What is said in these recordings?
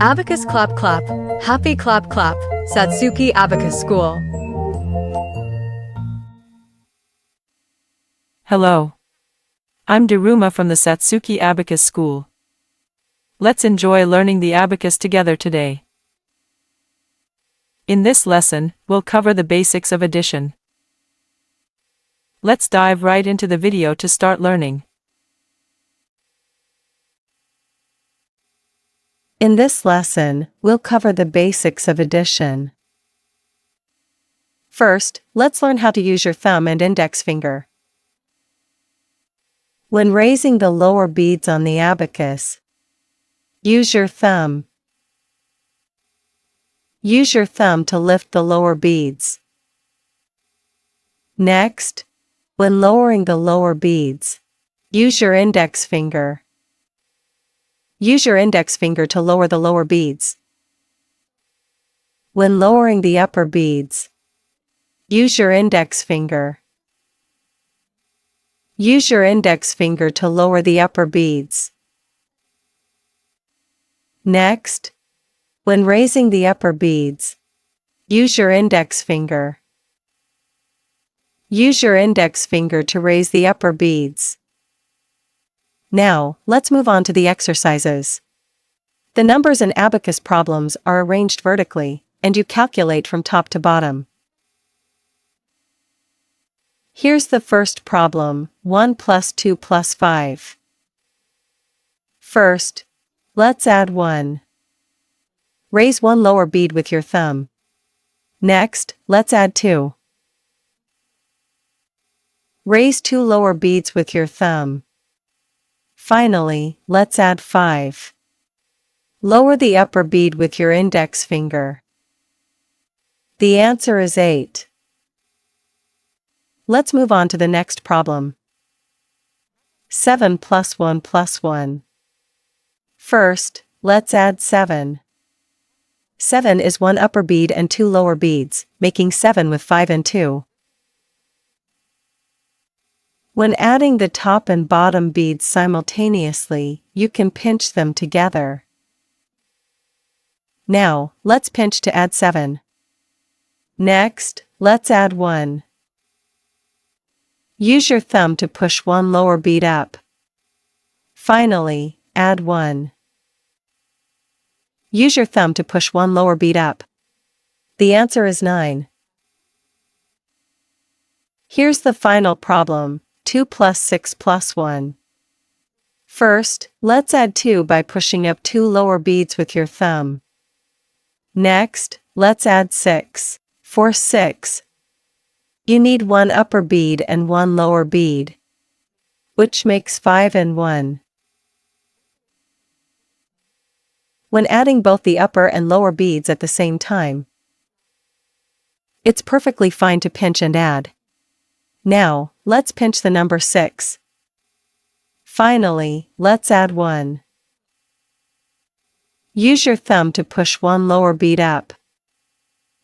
Abacus clap clap, happy clap clap, Satsuki Abacus School. Hello. I'm Daruma from the Satsuki Abacus School. Let's enjoy learning the abacus together today. In this lesson, we'll cover the basics of addition. Let's dive right into the video to start learning. In this lesson, we'll cover the basics of addition. First, let's learn how to use your thumb and index finger. When raising the lower beads on the abacus, use your thumb. Use your thumb to lift the lower beads. Next, when lowering the lower beads, use your index finger. Use your index finger to lower the lower beads. When lowering the upper beads, use your index finger. Use your index finger to lower the upper beads. Next, when raising the upper beads, use your index finger. Use your index finger to raise the upper beads. Now, let's move on to the exercises. The numbers in abacus problems are arranged vertically, and you calculate from top to bottom. Here's the first problem, 1 plus 2 plus 5. First, let's add 1. Raise one lower bead with your thumb. Next, let's add 2. Raise 2 lower beads with your thumb. Finally, let's add 5. Lower the upper bead with your index finger. The answer is 8. Let's move on to the next problem. 7 plus 1 plus 1. First, let's add 7. 7 is 1 upper bead and 2 lower beads, making 7 with 5 and 2. When adding the top and bottom beads simultaneously, you can pinch them together. Now, let's pinch to add 7. Next, let's add 1. Use your thumb to push one lower bead up. Finally, add 1. Use your thumb to push one lower bead up. The answer is 9. Here's the final problem, 2 plus 6 plus 1. First, let's add 2 by pushing up 2 lower beads with your thumb. Next, let's add 6. For 6, you need 1 upper bead and 1 lower bead, which makes 5 and 1. When adding both the upper and lower beads at the same time, it's perfectly fine to pinch and add. Now, let's pinch the number 6. Finally, let's add 1. Use your thumb to push one lower bead up.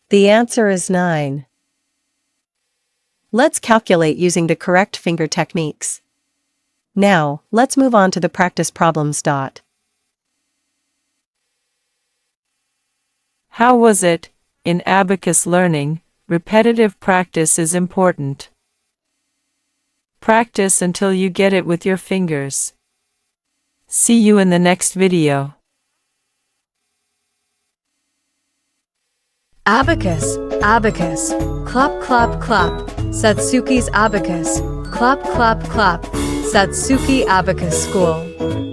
The answer is 9. Let's calculate using the correct finger techniques. Now, let's move on to the practice problems. How was it? In abacus learning, repetitive practice is important. Practice until you get it with your fingers. See you in the next video. Abacus, abacus, clap clap clap, Satsuki's abacus, clap clap clap, Satsuki Abacus School.